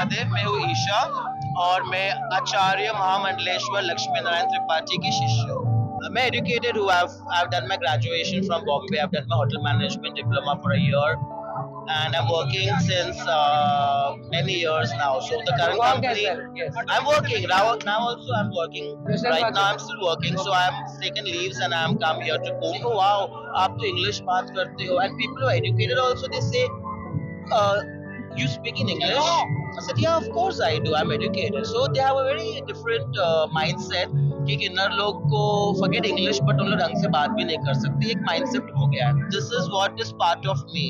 महादेव, मैं हूँ ईशा और मैं आचार्य महामंडलेश्वर लक्ष्मी नारायण त्रिपाठी की शिष्य हूँ। मैं एजुकेटेड हूँ। I've done my graduation from Bombay. I've done my hotel management diploma for a year, and I'm working since many years now. So the current Work company, as well, yes. I'm working now. Also, I'm working. You're still Right working? now, I'm still working. So I'm taken leaves and I'm come here to Kumbh. Oh wow, आप तो English बात करते हो. And people who are educated also, they say, uh, you speak in English? I said, yeah, of course I do. I'm educated. So they have a very different mindset कि किन्नर लोग को forget English but उन लोग ढंग से बात भी नहीं कर सकते. एक mindset हो गया है. This is what is part of me.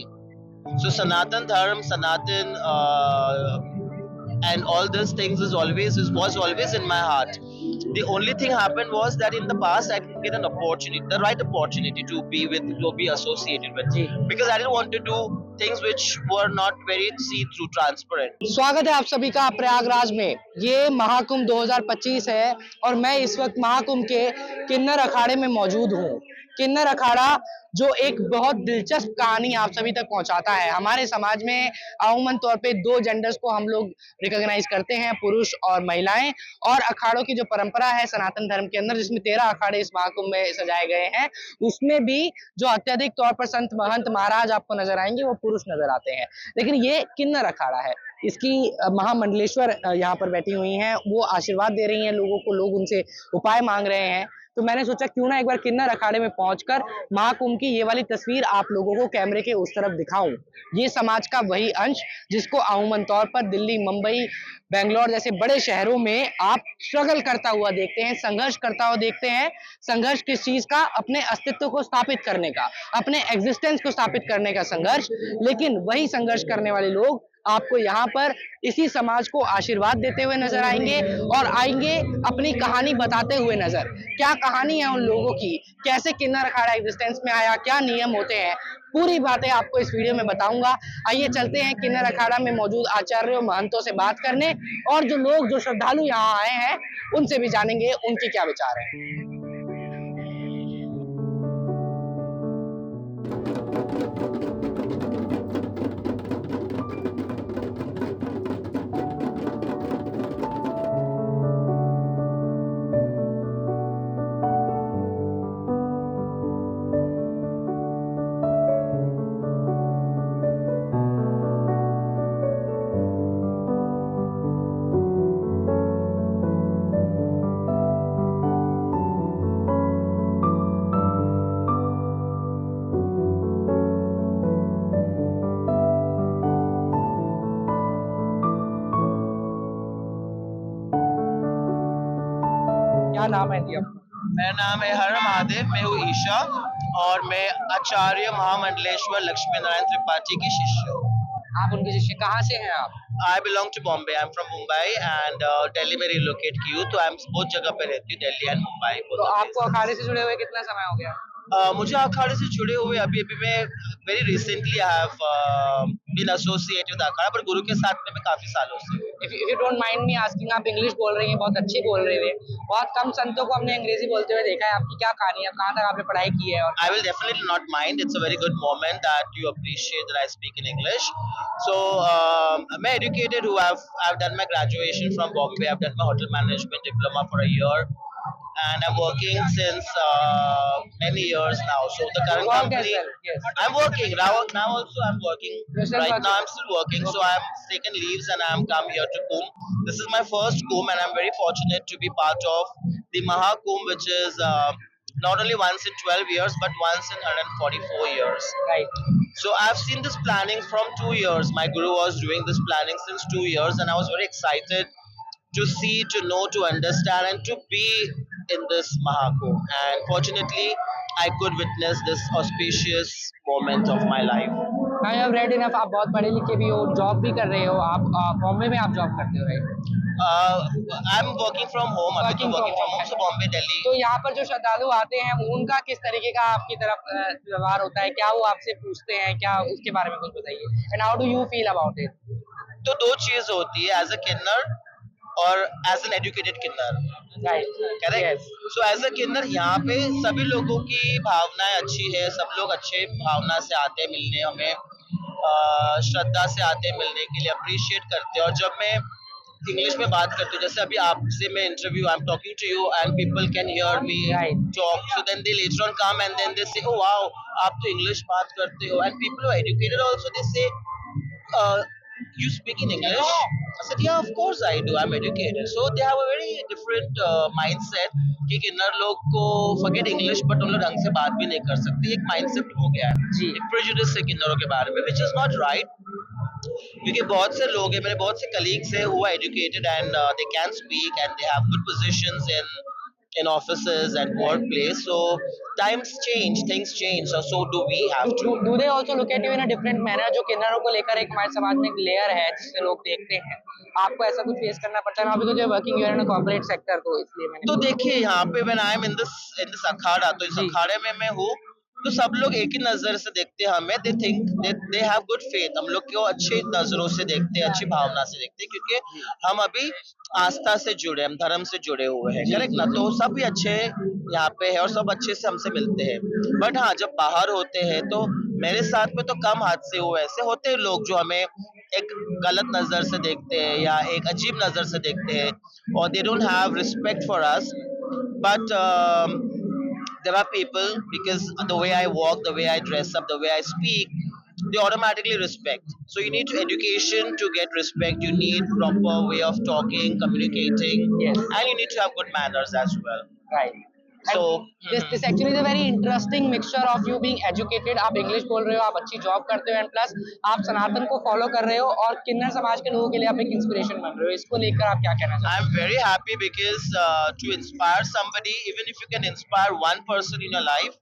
So Sanatan Dharm, Sanatan, and all these things was always in my heart. The only thing happened was that in the past I didn't get an opportunity, the right opportunity to be associated with, because I didn't want to do things which were not very see-through, transparent. स्वागत है आप सभी का प्रयागराज में। ये महाकुंभ 2025 है और मैं इस वक्त महाकुंभ के किन्नर अखाड़े में मौजूद हूँ। किन्नर अखाड़ा जो एक बहुत दिलचस्प कहानी आप सभी तक पहुंचाता है। हमारे समाज में अमूमन तौर पे दो जेंडर्स को हम लोग रिकॉग्नाइज करते हैं, पुरुष और महिलाएं। और अखाड़ों की जो परंपरा है सनातन धर्म के अंदर, जिसमें 13 अखाड़े इस महाकुंभ में सजाए गए हैं, उसमें भी जो अत्यधिक तौर पर संत महंत महाराज आपको नजर आएंगे वो पुरुष नजर आते हैं। लेकिन ये किन्नर अखाड़ा है, इसकी महामंडलेश्वर यहाँ पर बैठी हुई हैं, वो आशीर्वाद दे रही हैं लोगों को, लोग उनसे उपाय मांग रहे हैं। तो मैंने सोचा क्यों ना एक बार किन्नर अखाड़े में पहुंचकर महाकुंभ की ये वाली तस्वीर आप लोगों को कैमरे के उस तरफ दिखाऊं। ये समाज का वही अंश जिसको अमूमन तौर पर दिल्ली, मुंबई, बेंगलोर जैसे बड़े शहरों में आप स्ट्रगल करता हुआ देखते हैं, संघर्ष करता हुआ देखते हैं। संघर्ष किस चीज का? अपने अस्तित्व को स्थापित करने का, अपने एग्जिस्टेंस को स्थापित करने का संघर्ष। लेकिन वही संघर्ष करने वाले लोग आपको यहाँ पर इसी समाज को आशीर्वाद देते हुए नजर आएंगे और आएंगे अपनी कहानी बताते हुए नजर। क्या कहानी है उन लोगों की, कैसे किन्नर अखाड़ा एग्जिस्टेंस में आया, क्या नियम होते हैं, पूरी बातें आपको इस वीडियो में बताऊंगा। आइए चलते हैं किन्नर अखाड़ा में मौजूद आचार्यों महंतों से बात करने, और जो लोग, जो श्रद्धालु यहाँ आए हैं, उनसे भी जानेंगे उनके क्या विचार हैं। क्या नाम है जी आपका? मेरा नाम है हर महादेव, मैं हूँ ईशा और मैं आचार्य महामंडलेश्वर लक्ष्मी नारायण त्रिपाठी की शिष्य हूँ। आप उनके शिष्य, कहाँ से हैं आप? I belong to Bombay. I'm from Mumbai and Delhi में relocate की हूँ, तो I'm बहुत जगह पे रहती हूँ, दिल्ली एंड मुंबई। तो आपको अखाड़े से जुड़े हुए कितना समय हो गया? मुझे अखाड़े से जुड़े हुए अभी मैं very recently I have been associated with akhara, पर गुरु के साथ में मैं काफी सालों से। If you don't mind me asking, आप इंग्लिश बोल रही हैं, बहुत अच्छी बोल रही है। बहुत कम संतों को हमने अंग्रेजी बोलते हुए देखा है। आपकी क्या कहानी है, कहाँ तक आपने पढ़ाई की है? और I will definitely not mind. It's a very good moment that you appreciate that I speak in English. So मैं educated हूँ. I've done my graduation from Bombay. I've done my hotel management diploma for a year, and I'm working since many years now. So the current Work company, as well, yes. I'm working now. Also, I'm working. You're still Right working? now, I'm still working. So I'm taken leaves and I'm come here to Kumbh. This is my first Kumbh, and I'm very fortunate to be part of the Mahakumbh, which is not only once in 12 years, but once in 144 years. Right. So I've seen this planning from 2 years. My guru was doing this planning since 2 years, and I was very excited to see, to know, to understand, and to be in this Mahakumbh. And fortunately, I could witness this auspicious moment of my life. I have read enough. आप बहुत पढ़े लिखे भी हो, job भी कर रहे हो। आप बॉम्बे में आप जॉब करते हो, right? I'm working from home. अभी तो working from home, so Bombay, Delhi. तो यहाँ पर जो श्रद्धालु आते हैं, उनका किस तरीके का आपकी तरफ व्यवहार होता है? क्या वो आपसे पूछते हैं? क्या उसके बारे में कुछ बताइए। And how do you feel about it? तो दो चीज होती है, एज अ किन्नर और as an educated kinnar, Right. Correct? So as a kinnar यहाँ पे सभी लोगों की भावनाएं अच्छी है, सब लोग अच्छे भावना से आते हैं मिलने हमें, श्रद्धा से आते हैं मिलने के लिए, अप्रिशिएट करते हैं। और जब मैं इंग्लिश में बात करती हूँ, जैसे अभी आपसे मैं interview, I am talking to you and people can hear me Right. Talk, so then they later on come and then they say, oh wow, आप तो इंग्लिश बात करते हो, and people who educated also they say, you speak in English? I said, yeah, of course I do. I'm educated. So they have a very different mindset कि किन्नर लोग को forget English but उन लोग ढंग से बात भी नहीं कर सकते। एक mindset हो गया है, जी। एक prejudice है किन्नरों के बारे में, which is not right. क्योंकि बहुत से लोग हैं, मेरे बहुत से colleagues हैं who are educated and they can speak and they have good positions in offices and workplace. So times change, things change. So do we have to. Do they also look at you in a different manner? जो किन्नरों को लेकर एक हमारे समाज में एक layer है जिससे लोग देखते हैं, आपको ऐसा कुछ फेस करना पड़ता है? अभी तो जो working you're in corporate sector, तो इसलिए मैंने तो देखिए यहाँ पे when I am in this akhada, तो इस जी। अखाड़े में मैं हूँ, तो सब लोग एक ही नजर से देखते हैं हमें, they think they have good faith, हम लोग को अच्छी नजरों से देखते हैं, अच्छी भावना से देखते हैं, क्योंकि हम अभी आस्था से जुड़े, हम धर्म से जुड़े हुए हैं, करेक्ट ना? तो सब भी अच्छे यहाँ पे है और सब अच्छे से हमसे मिलते हैं। बट हाँ, जब बाहर होते हैं तो मेरे साथ में तो कम हादसे हुए, ऐसे होते हैं लोग जो हमें एक गलत नजर से देखते हैं या एक अजीब नजर से देखते हैं, और they don't have respect for us, but there are people, because the way I walk, the way I dress up, the way I speak, they automatically respect. So you need education to get respect, you need proper way of talking, communicating, Yes. and you need to have good manners as well. Right. So this actually is a very interesting mixture of you being educated, आप English बोल रहे हो, आप अच्छी job करते हो, and plus आप सनातन को फॉलो कर रहे हो और किन्नर समाज के लोगों के लिए आप एक इंस्पिरेशन बन रहे हो। इसको लेकर आप क्या कहना चाहते I'm very happy because to inspire somebody, even if you can inspire one person in your life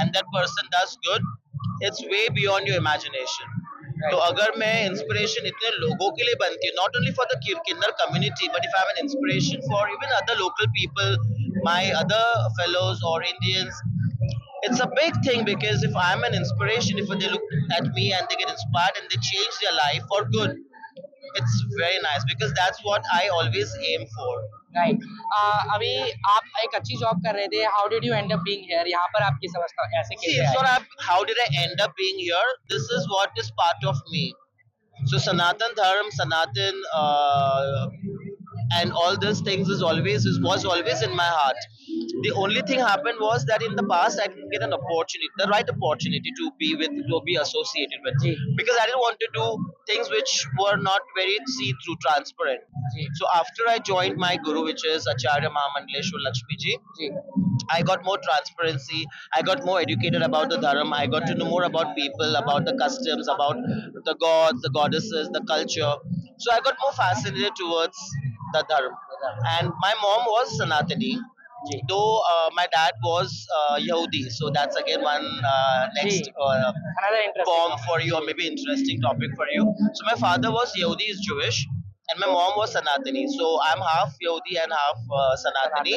and that person does good, it's way beyond your imagination. Right. तो अगर मैं इंस्पिरेशन इतने लोगों के लिए बनती है, not only for the kinnar community, but if I am an inspiration for even other local people, my other fellows और Indians, it's a big thing, because if I'm an inspiration, if they look at me and they get inspired and they change their life for good, it's very nice, because that's what I always aim for. Right. अभी आप एक अच्छी job कर रहे थे, how did you and up being here? यहाँ पर आप किस अवस्था, ऐसे See, कैसे it's आए? not how did I end up being here. This is what is part of me. So Sanatan Dharm, Sanatan, and all these things was always in my heart. The only thing happened was that in the past I didn't get an opportunity, the right opportunity to be associated with, ji. because I didn't want to do things which were not very see-through, transparent. Ji. So after I joined my guru, which is Acharya Mahamandeleshwar Lakshmi ji, ji. I got more transparency. I got more educated about the dharma. I got to know more about people, about the customs, about the gods, the goddesses, the culture. So I got more fascinated towards the dharma. And my mom was Sanatani, ji. though my dad was Yahudi. So that's again one next Another interesting form topic. for you, or maybe interesting topic for you. So my father was Yahudi, is Jewish, and my mom was Sanatani. So I'm half Yahudi and half Sanatani.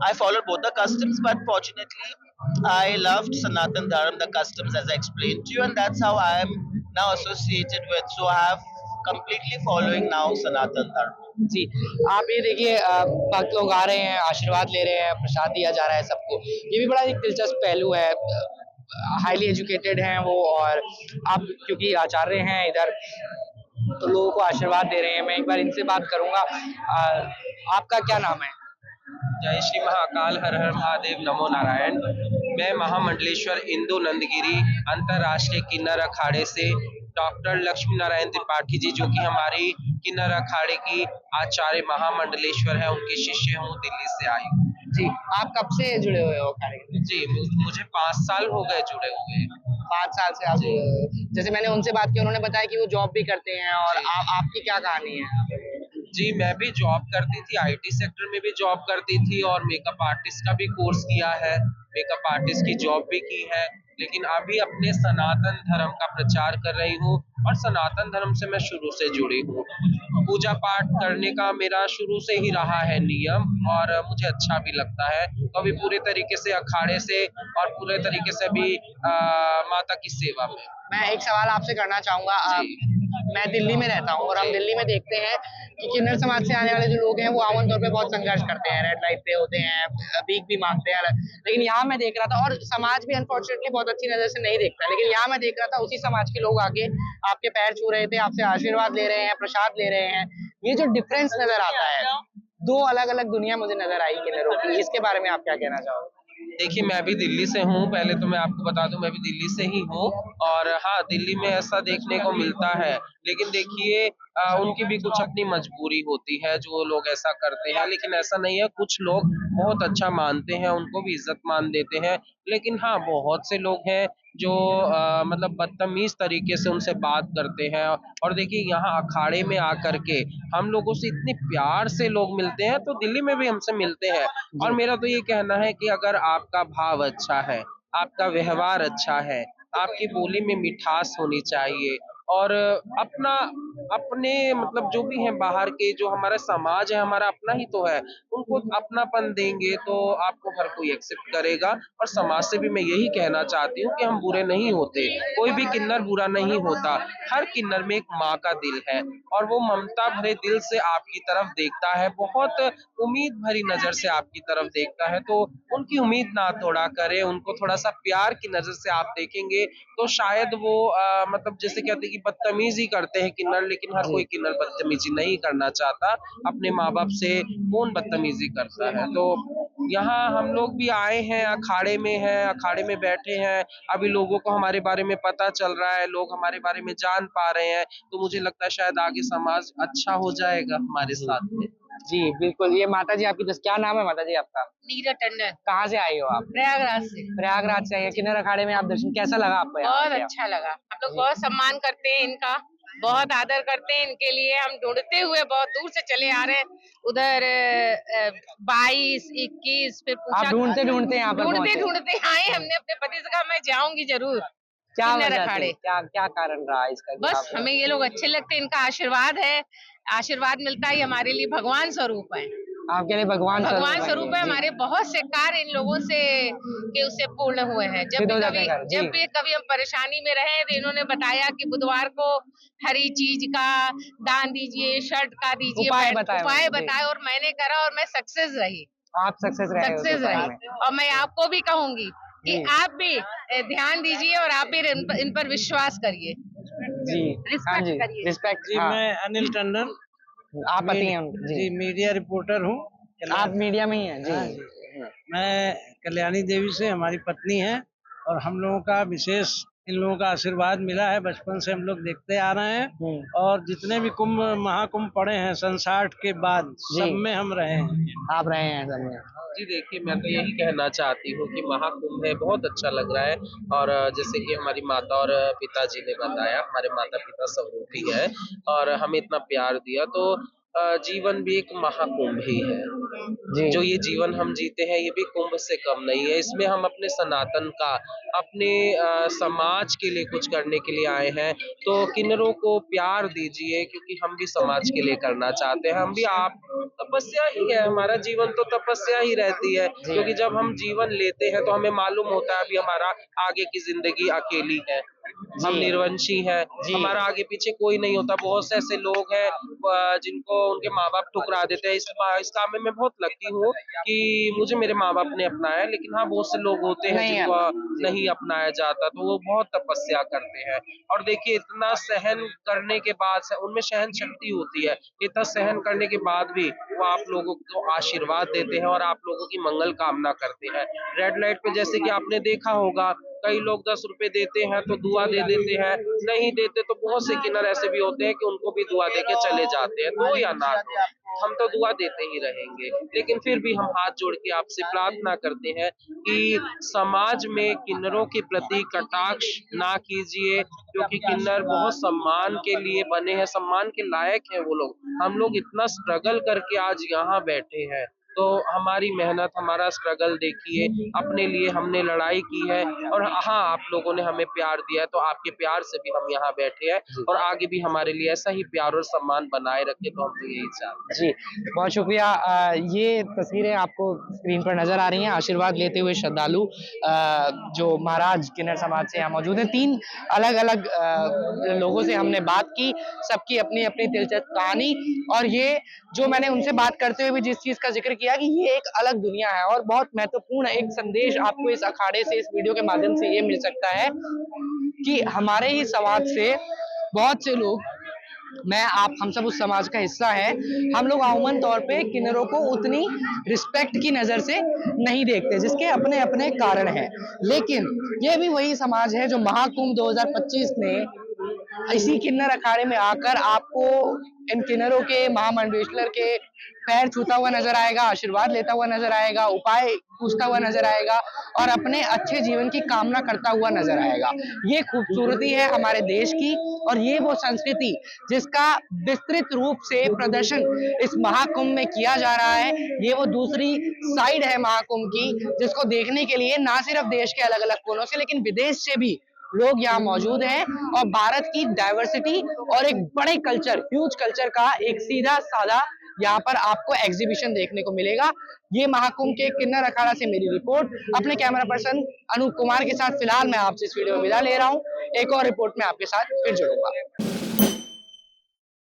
I followed both the customs, but fortunately, I loved Sanatan Dharma, the customs, as I explained to you, and that's how I am now associated with. So I have completely following now Sanatan Dharma. जी। आप ये देखिए, भक्त लोग आ रहे हैं, आशीर्वाद ले रहे हैं, प्रसाद दिया जा रहा है सबको, ये भी बड़ा एक दिलचस्प पहलू है। हाईली एजुकेटेड हैं वो, और आप क्योंकि आचार्य हैं इधर, तो लोगों को आशीर्वाद दे रहे हैं। मैं एक बार इनसे बात करूंगा। आपका क्या नाम है? जय श्री महाकाल, हर हर महादेव, नमो नारायण। मैं महामंडलेश्वर इंदु नंदगिरी अंतरराष्ट्रीय किन्नर अखाड़े से डॉक्टर लक्ष्मी नारायण त्रिपाठी जी, जो कि हमारी किन्नर अखाड़े की आचार्य महामंडलेश्वर है, उनके शिष्य हूँ, दिल्ली से आई हूँ। जी। आप कब से जुड़े हुए हो अखाड़े में? जी, मुझे 5 साल हो गए जुड़े हुए। 5 साल से आप जुड़े हुए हो। जैसे मैंने उनसे बात की, उन्होंने बताया कि वो जॉब भी करते हैं, और आपकी क्या कहानी है? जी, मैं भी जॉब करती थी, आईटी सेक्टर में भी जॉब करती थी, और मेकअप आर्टिस्ट का भी कोर्स किया है, मेकअप आर्टिस्ट की जॉब भी की है, लेकिन अभी अपने सनातन धर्म का प्रचार कर रही हूँ, और सनातन धर्म से मैं शुरू से जुड़ी हूँ। पूजा पाठ करने का मेरा शुरू से ही रहा है नियम, और मुझे अच्छा भी लगता है। तो अभी पूरे तरीके से अखाड़े से और पूरे तरीके से भी माता की सेवा में। मैं एक सवाल आपसे करना चाहूंगा। जी। मैं दिल्ली में रहता हूँ और हम दिल्ली में देखते हैं कि किन्नर समाज से आने वाले जो लोग हैं वो आमतौर तौर पे बहुत संघर्ष करते हैं, रेड लाइट पे होते हैं, भीख भी मांगते हैं। लेकिन यहाँ मैं देख रहा था, और समाज भी अनफॉर्चुनेटली बहुत अच्छी नजर से नहीं देखता, लेकिन यहाँ मैं देख रहा था उसी समाज के लोग आके आपके पैर छू रहे थे, आपसे आशीर्वाद ले रहे हैं, प्रसाद ले रहे हैं। ये जो डिफरेंस नजर आता है, दो अलग अलग दुनिया मुझे नजर आई किन्नरों की, इसके बारे में आप क्या कहना चाहोगे? देखिए, मैं भी दिल्ली से हूँ। पहले तो मैं आपको बता दूं, मैं भी दिल्ली से ही हूँ। और हाँ, दिल्ली में ऐसा देखने को मिलता है, लेकिन देखिए उनकी भी कुछ अपनी मजबूरी होती है जो लोग ऐसा करते हैं। लेकिन ऐसा नहीं है, कुछ लोग बहुत अच्छा मानते हैं, उनको भी इज्जत मान देते हैं। लेकिन हाँ, बहुत से लोग हैं जो मतलब बदतमीज तरीके से उनसे बात करते हैं। और देखिए, यहाँ अखाड़े में आकर के हम लोगों से इतने प्यार से लोग मिलते हैं, तो दिल्ली में भी हमसे मिलते हैं। और मेरा तो ये कहना है कि अगर आपका भाव अच्छा है, आपका व्यवहार अच्छा है, आपकी बोली में मिठास होनी चाहिए, और अपना अपने मतलब जो भी हैं बाहर के, जो हमारा समाज है, हमारा अपना ही तो है, उनको अपनापन देंगे तो आपको हर कोई एक्सेप्ट करेगा। और समाज से भी मैं यही कहना चाहती हूँ कि हम बुरे नहीं होते, कोई भी किन्नर बुरा नहीं होता। हर किन्नर में एक माँ का दिल है, और वो ममता भरे दिल से आपकी तरफ देखता है, बहुत उम्मीद भरी नजर से आपकी तरफ देखता है। तो उनकी उम्मीद ना तोड़ा करें, उनको थोड़ा सा प्यार की नजर से आप देखेंगे तो शायद वो मतलब जैसे कहते हैं कि बदतमीजी करते हैं किन्नर, लेकिन हर कोई किन्नर बदतमीजी नहीं करना चाहता। अपने माँ बाप से कौन बदतमीजी करता है? तो यहाँ हम लोग भी आए हैं, अखाड़े में हैं, अखाड़े में बैठे हैं। अभी लोगों को हमारे बारे में पता चल रहा है, लोग हमारे बारे में जान पा रहे हैं, तो मुझे लगता है शायद आगे समाज अच्छा हो जाएगा हमारे साथ में। जी बिल्कुल। ये माता जी आपकी, क्या नाम है माता जी आपका? नीरज टंडन, कहाँ से आई हो आप? प्रयागराज से। प्रयागराज से आई है। किन्नर अखाड़े में आप दर्शन, कैसा लगा आपको यहाँ बहुत आके? अच्छा लगा। हम लोग बहुत सम्मान करते हैं इनका, बहुत आदर करते हैं इनके लिए। हम ढूंढते हुए बहुत दूर से चले आ रहे हैं। उधर 22, 21 फिर आप पूछा, ढूंढते ढूंढते यहाँ पर ढूंढते पहुंचे? ढूंढते आए। हमने अपने पति से कहा मैं जाऊंगी जरूर क्या किन्नर वजह अखाड़े। थी? क्या क्या कारण रहा इसका कि बस आप? हमें ये लोग अच्छे लगते हैं, इनका आशीर्वाद है, आशीर्वाद मिलता है। ये हमारे लिए भगवान स्वरूप है, आपके लिए भगवान स्वरूप है। हमारे बहुत से कार्य इन लोगों से के उससे पूर्ण हुए हैं। सिद्ध हो जाते हैं कार्य, जी। जब भी कभी हम परेशानी में रहे तो इन्होंने बताया कि बुधवार को हरी चीज का दान दीजिए, शर्ट का दीजिए, उपाय उपाय बताए, बताए, और मैंने करा और मैं सक्सेस रही। आप सक्सेस रहे उस उपाय में। और मैं आपको भी कहूंगी कि जी। आप भी ध्यान दीजिए और आप भी इन पर विश्वास करिए, जी हाँ रिस्पेक्ट जी, करिए। रिस्पेक्ट। जी हाँ, मैं अनिल टंडन, आप पति हैं उनके? जी मीडिया रिपोर्टर हूँ। आप मीडिया में ही हैं जी? हाँ जी। मैं कल्याणी देवी से हमारी पत्नी है, और हम लोगों का विशेष इन लोगों का आशीर्वाद मिला है। बचपन से हम लोग देखते आ रहे हैं, और जितने भी कुंभ महाकुंभ पड़े हैं सन 60 के बाद, सब में हम रहे हैं। आप रहे हैं सब में? जी देखिए, मैं तो यही कहना चाहती हूँ कि महाकुंभ है, बहुत अच्छा लग रहा है। और जैसे कि हमारी माता और पिताजी ने बताया, हमारे माता पिता स्वरूपी है और हमें इतना प्यार दिया, तो जीवन भी एक महाकुंभ ही है। जी। जो ये जीवन हम जीते हैं, ये भी कुंभ से कम नहीं है। इसमें हम अपने सनातन का, अपने समाज के लिए कुछ करने के लिए आए हैं। तो किन्नरों को प्यार दीजिए, क्योंकि हम भी समाज के लिए करना चाहते हैं। हम भी आप तपस्या ही है, हमारा जीवन तो तपस्या ही रहती है। क्योंकि जब हम जीवन लेते हैं तो हमें मालूम होता है अभी हमारा आगे की जिंदगी अकेली है, हम निर्वंशी हैं, हमारा आगे पीछे कोई नहीं होता। बहुत से ऐसे लोग हैं जिनको उनके माँ बाप ठुकरा देते हैं। इस काम में मैं बहुत लकी हूँ कि मुझे मेरे माँ बाप ने अपनाया, लेकिन हाँ, बहुत से लोग होते हैं जिनको नहीं अपनाया जाता, तो वो बहुत तपस्या करते हैं। और देखिए, इतना सहन करने के बाद, उनमें सहन शक्ति होती है, इतना सहन करने के बाद भी वो आप लोगों को आशीर्वाद देते हैं और आप लोगों की मंगल कामना करते हैं। रेड लाइट पे जैसे कि आपने देखा होगा, कई लोग 10 रुपए देते हैं तो दुआ दे देते हैं, नहीं देते तो बहुत से किन्नर ऐसे भी होते हैं कि उनको भी दुआ दे के चले जाते हैं। दो या ना दो, हम तो दुआ देते ही रहेंगे। लेकिन फिर भी हम हाथ जोड़ के आपसे प्रार्थना करते हैं कि समाज में किन्नरों के प्रति कटाक्ष ना कीजिए, क्योंकि किन्नर बहुत सम्मान के लिए बने हैं, सम्मान के लायक हैं वो लोग। हम लोग इतना स्ट्रगल करके आज यहाँ बैठे हैं, तो हमारी मेहनत, हमारा स्ट्रगल देखिए, अपने लिए हमने लड़ाई की है और हाँ, आप लोगों ने हमें प्यार दिया है, तो आपके प्यार से भी हम यहाँ बैठे हैं और आगे भी हमारे लिए ऐसा ही प्यार और सम्मान बनाए रखे, तो हम तो यही चाहते हैं। जी, बहुत शुक्रिया। ये तस्वीरें आपको स्क्रीन पर नज़र आ रही हैं, आशीर्वाद लेते हुए श्रद्धालु जो महाराज किन्नर समाज से यहाँ मौजूद हैं। 3 अलग-अलग लोगों से हमने बात की, सबकी अपनी-अपनी दिलचस्प कहानी, और ये जो मैंने उनसे बात करते हुए भी जिस चीज़ का ज़िक्र किया कि ये एक अलग दुनिया है और बहुत महत्वपूर्ण एक संदेश आपको इस अखाड़े से, इस वीडियो के माध्यम से ये मिल सकता है कि हमारे ही समाज से बहुत से लोग, मैं आप हम सब उस समाज का हिस्सा है, हम लोग अमूमन तौर पे किन्नरों को उतनी रिस्पेक्ट की नज़र से नहीं देखते, जिसके अपने अपने कारण हैं। लेकिन ये भी वही समाज है जो महाकुंभ 2025 में इसी किन्नर अखाड़े में आकर आपको इन किन्नरों के, महामंडलेश्वर के पैर छूता हुआ नजर आएगा, आशीर्वाद लेता हुआ नजर आएगा, उपाय पूछता हुआ नजर आएगा और अपने अच्छे जीवन की कामना करता हुआ नजर आएगा। ये खूबसूरती है हमारे देश की और ये वो संस्कृति जिसका विस्तृत रूप से प्रदर्शन इस महाकुंभ में किया जा रहा है। ये वो दूसरी साइड है महाकुंभ की, जिसको देखने के लिए ना सिर्फ देश के अलग अलग कोनों से लेकिन विदेश से भी लोग यहाँ मौजूद हैं और भारत की डाइवर्सिटी और एक बड़े कल्चर, ह्यूज कल्चर का एक सीधा साधा यहाँ पर आपको एग्जीबिशन देखने को मिलेगा। ये महाकुंभ के किन्नर अखाड़ा से मेरी रिपोर्ट। अपने कैमरा पर्सन अनूप कुमार के साथ फिलहाल मैं आपसे इस वीडियो में विदा ले रहा हूँ। एक और रिपोर्ट में आपके साथ फिर जुड़ूंगा।